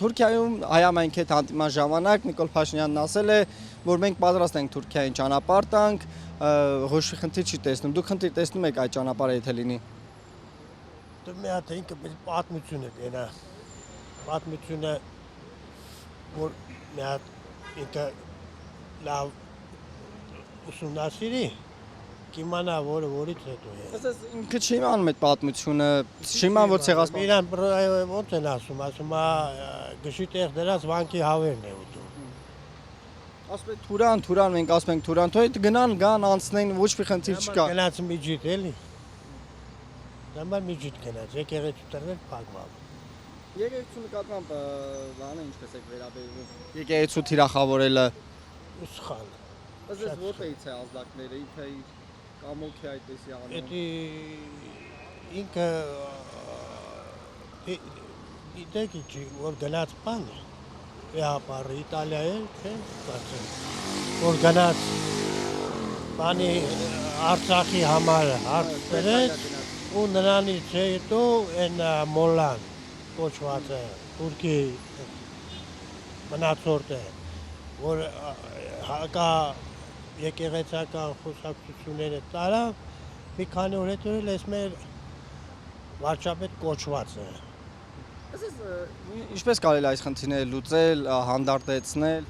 Թուրքիայում հայամայնք հետ հանդիպման ժամանակ Նիկոլ Փաշինյանն ասել է, որ մենք պատրաստ ենք Թուրքիային ճանապարհ տանք, ոչ մի խնդիր չի տեսնում։ Դուք խնդիր տեսնում եք այդ ճանապարհը եթե լինի։ Դու մի հատ ինքը պատմություն է դենա։ Պատմությունը որ մի հատ ինքը լավ ուսումնասիրի կիմանա որից հետո է։ Ասես ինքը չի իմանում այդ պատմությունը, չի իմանում որ ցեղասպան։ Իրան ոնց են ասում գշի տեղ դրած վանքի հավերն է ուտում։ Ասում են Թուրան, մենք ասում ենք Թուրան, թող գնան, գան, անցնեն, ոչ մի խնդիր չկա։ Գնաց միջիտ էլի։ Դամա միջիտ գնաց, եկեղեցու տրվել փակվավ։ Եկեղեցու նկատմամբ բանը ինչպես եք վերաբերվում։ Եկեղեցու թիրախավորելը Սխալ։ ասես որտեղից է ազդակները, իբր կամոք է այդպեսի անում։ Էդի ինքը դիտեք չի որ գնաց բան Եհապարը Իտալիայի չէ կարծեմ որ գնաց բանի Արցախի համար հարցրեց ու նրանից հետո այն մոլան կոչված է Թուրքի մնացորդը որ հակա եկեղեցական խոսակցությունները տարավ մի քանի օր հետո ես մեր վարչապետ կոչված է Ասես ինչպես կարելի այս խնդիրները լուծել, հանդարտեցնել։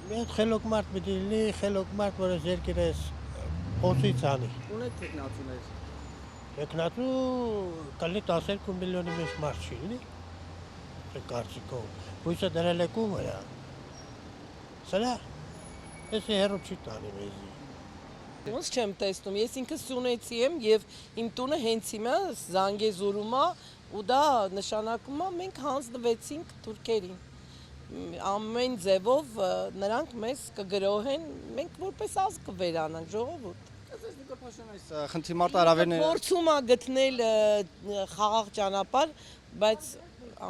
Մի հատ խելոք մարդ պիտի լինի, խելոք մարդ, որ ես երկիրս փոսից անի։ Ունեք տեխնացուներ։ Տեխնացու կլինի 12 միլիոնի մեջ մարդ չի լինի։ Դե կարծիքով։ Հույսը դրել եք ում վրա։ Սրա ես հերո չի տանի մեզի։ Ոնց չեմ տեսնում, ես ինքս Սյունեցի եմ եւ իմ տունը հենց հիմա Զանգեզուրում է ու դա նշանակում է մենք հանձնվեցինք թուրքերին։ Ամեն ձևով նրանք մեզ կգրոհեն, մենք որպես ազգ կվերանանք, ժողովուրդ։ Ասես Նիկոլ Փաշինյանն այս խնդրի մարտահրավերները Փորձում է գտնել խաղաղ ճանապարհ, բայց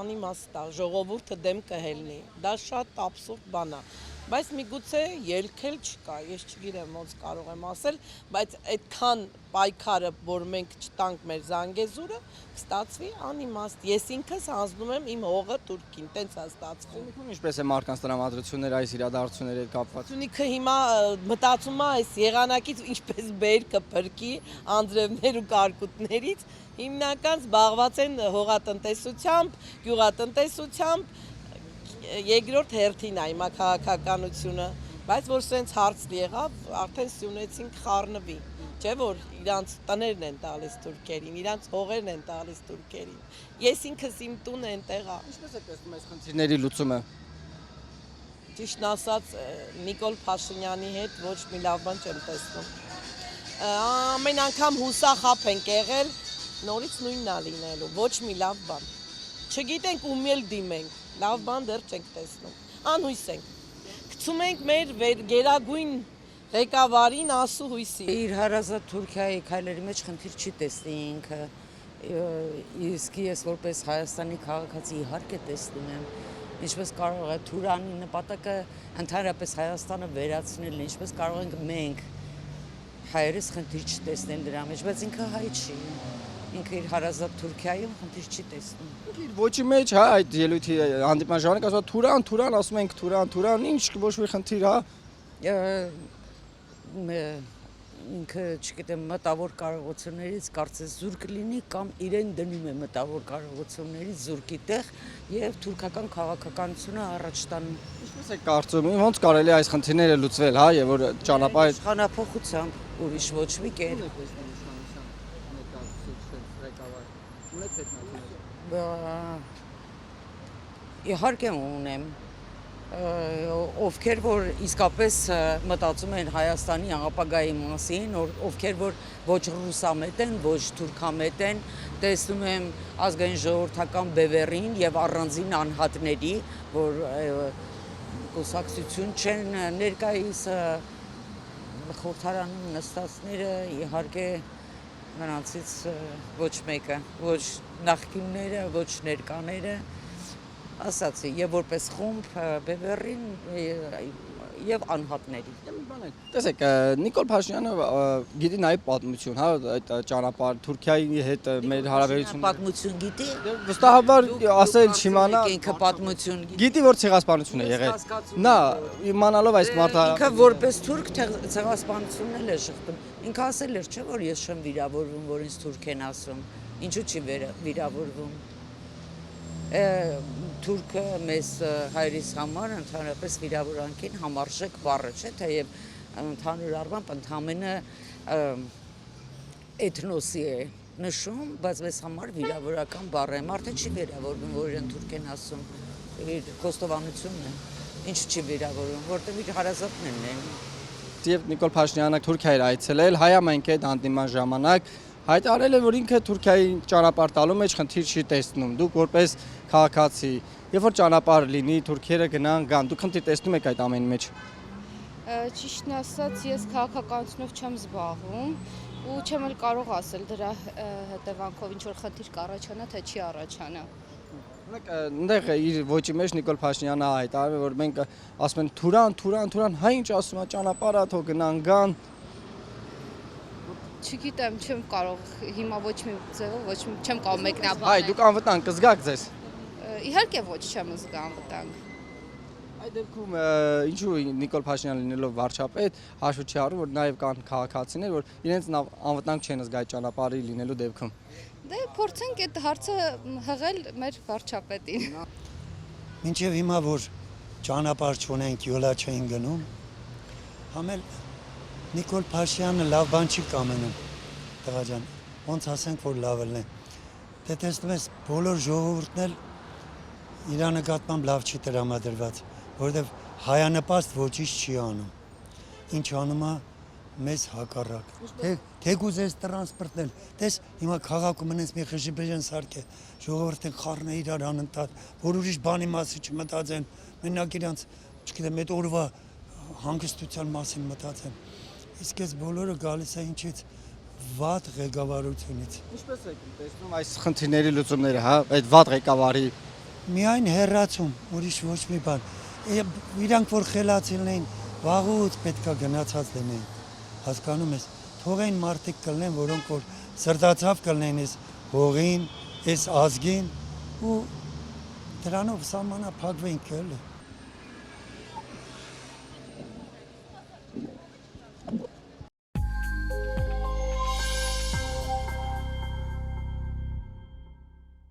անիմաստ է, ժողովուրդը դեմ կհելնի։ Դա շատ աբսուրդ բան է։ Բայց միգուցե ելքել չկա, ես չգիտեմ ոնց կարող եմ ասել, բայց այդքան պայքարը, որ մենք չտանք մեր Զանգեզուրը, կստացվի անիմաստ։ Ես ինքս հանձնում եմ իմ հողը Թուրքին, տենց է ստացվում։ Սյունիքում ինչպես է մարդկանց տրամադրությունները այս իրադարձությունների հետ կապված։ Սյունիքը հիմա մտածում է այս եղանակից ինչպես բերքը փրկի անձրևներ ու կարկուտներից, հիմնական զբաղված են հողատնտեսությամբ, գյուղատնտեսությամբ, երկրորդ հերթին է հիմա քաղաքականությունը, բայց որ սենց հարց եղավ, արդեն Սյունեցին խառնվի, չէ որ իրանց տներն են տալիս թուրքերին, իրանց հողերն են տալիս թուրքերին։ Ես ինքս իմ տունը այնտեղ է։ Ինչպես եք տեսնում այս խնդիրների լուծումը։ Ճիշտն ասած Նիկոլ Փաշինյանի հետ ոչ մի լավ բան չեմ տեսնում։ Ամեն անգամ հուսախապ ենք եղել, նորից նույնն է լինելու, ոչ մի լավ բան։ Չգիտենք ում էլ դիմենք, լավ բան դեռ չենք տեսնում, անհույս ենք, գցում ենք մեր գերագույն ղեկավարին ասու հույսի։ Իր հարազատ Թուրքիայի քայլերի մեջ խնդիր չի տեսնի ինքը, իսկ ես որպես Հայաստանի քաղաքացի իհարկե տեսնում եմ, ինչպես կարող է Թուրանի նպատակը ընդհանրապես Հայաստանը վերացնելն, ինչպես կարող ենք մենք հայերս խնդիր չտեսնել դրա մեջ, բայց ինքը հայ չի, ինքը իր հարազատ Թուրքիայում խնդիր չի տեսնում։ Իր ոչի մեջ հա այդ ելույթի հանդիպման ժամանակ ասում Թուրան, ասում ենք Թուրան, ինչ ոչ մի խնդիր հա։ Ինքը, չգիտեմ, մտավոր կարողություններից կարծես զուրկ լինի կամ իրեն դնում է մտավոր կարողություններից զուրկի տեղ եւ թուրքական քաղաքականությունը առաջ տանում։ Ինչպես եք կարծում, ոնց կարելի է այս խնդիրները լուծվել, հա, եւ որ ճանապարհը իշխանափոխությամբ, ուրիշ ոչ մի կերպ։ Իհարկե ունեմ, ովքեր որ իսկապես մտածում են Հայաստանի ապագայի մասին, ովքեր որ ոչ ռուսամետ են, ոչ թուրքամետ են, տեսնում եմ ազգային ժողովրդական բևեռին եւ առանձին անհատների, որ կուսակցություն չեն ներկայիս խորհրդարանում նստածները իհարկե նրանցից ոչ մեկը, ոչ նախկինները, ոչ ներկաները ասացի, եւ որպես խումբ բևեռին եւ անհատների։ Տեսեք, Նիկոլ Փաշինյանը գիտի նաև պատմություն, հա, այդ ճանապարհ Թուրքիայի հետ մեր հարաբերությունը։ Պատմություն գիտի։ Վստահաբար ասել չիմանա, ինքը պատմություն գիտի։ գիտի որ ցեղասպանություն է եղել։ Նա իմանալով այս մարդը Ինքը որպես թուրք ցեղասպանությունն էլ է շղթում։ Ինքը ասել էր, չէ՞ որ ես չեմ վիրավորվում, որ ինձ թուրք են ասում։ Ինչու՞ չի վիրավորվում։ Թուրքը մեզ հայրիս համար ընդհանրապես վիրավորանքին համարժեք բառը չէ, թեև ընդհանուր առմամբ ընդամենը էթնոսի է նշում, բայց մեզ համար վիրավորական բառ է։ Մարդը չի վիրավորվում, որ իրեն թուրք են ասում, իր խոստովանությունն է։ Ինչու չի վիրավորվում, որտեղ իր հարազատներն են։ Եվ Նիկոլ Փաշինյանը Թուրքիա էր այցելել, հայամայնքի հետ հանդիման ժամանակ հայտարարել է, որ ինքը Թուրքիայի ճանապարհ տալու մեջ խնդիր չի տեսնում։ Դուք որպես քաղաքացի, երբ որ ճանապարհ լինի, թուրքերը գան, դուք խնդիր տեսնում եք այդ ամենի մեջ։ Ճիշտն ասած, ես քաղաքականությունով չեմ զբաղվում ու չեմ էլ կարող ասել դրա հետևանքով ինչ որ խնդիր կառաջանա, թե չի առաջանա։ Այնտեղ իր ոճի մեջ Նիկոլ Փաշինյանը հայտարարել է, որ մենք ասում են Թուրան, հայ ինչ ասում է ճանապարհը, թող գան։ Չգիտեմ, չեմ կարող հիմա ոչ մի ձևով, չեմ կարող մեկնաբանել։ Հայ, դուք անվտանգ կզգաք ձեզ։ Իհարկե ոչ չեմ զգա անվտանգ։ Այդ դեպքում ինչու Նիկոլ Փաշինյանը լինելով վարչապետ հաշվի չի առնում, որ նաև կան քաղաքացիներ, որ իրենց անվտանգ չեն զգա այդ ճանապարհի լինելու դեպքում։ Դե փորձենք այդ հարցը հղել մեր վարչապետին։ Մինչև հիմա որ ճանապարհ չունենք, յոլա չեն գնում, համել Նիկոլ Փաշինյանը լավ բան չի կամենում, տղա ջան, ոնց ասենք, որ լավ է։ Դե տեսնում ես, բոլոր ժողովուրդն էլ իր նկատմամբ լավ չի տրամադրված, որովհետև հայանպաստ ոչինչ չի անում։ Ինչ անում է մեզ հակառակ։ Թեկուզ էս տրանսպորտն էլ, տես հիմա քաղաքում մնես մի խժիբեժան սարք է, ժողովուրդն խառն է իրար անընդհատ, որ ուրիշ բանի մասին չմտածեն, մենակ իրանց, չգիտեմ, այդ օրվա հանգստության մասին մտածեն։ Իսկ այս բոլորը գալիս է ինչից վատ ղեկավարությունից։ Ինչպես եք տեսնում այս խնդիրների լուծումները, հա, այդ վատ ղեկավարի։ Միայն հերացում, ուրիշ ոչ մի բան։ Իրանք որ խելացի լինեն, վաղուց պետքա գնացած լինեն։ Հասկանում ես, թողեն մարդիկ կլինեն, որոնք որ սրտացավ կլինեն այս հողին, այս ազգին ու դրանով սահմանափակվենք էլի։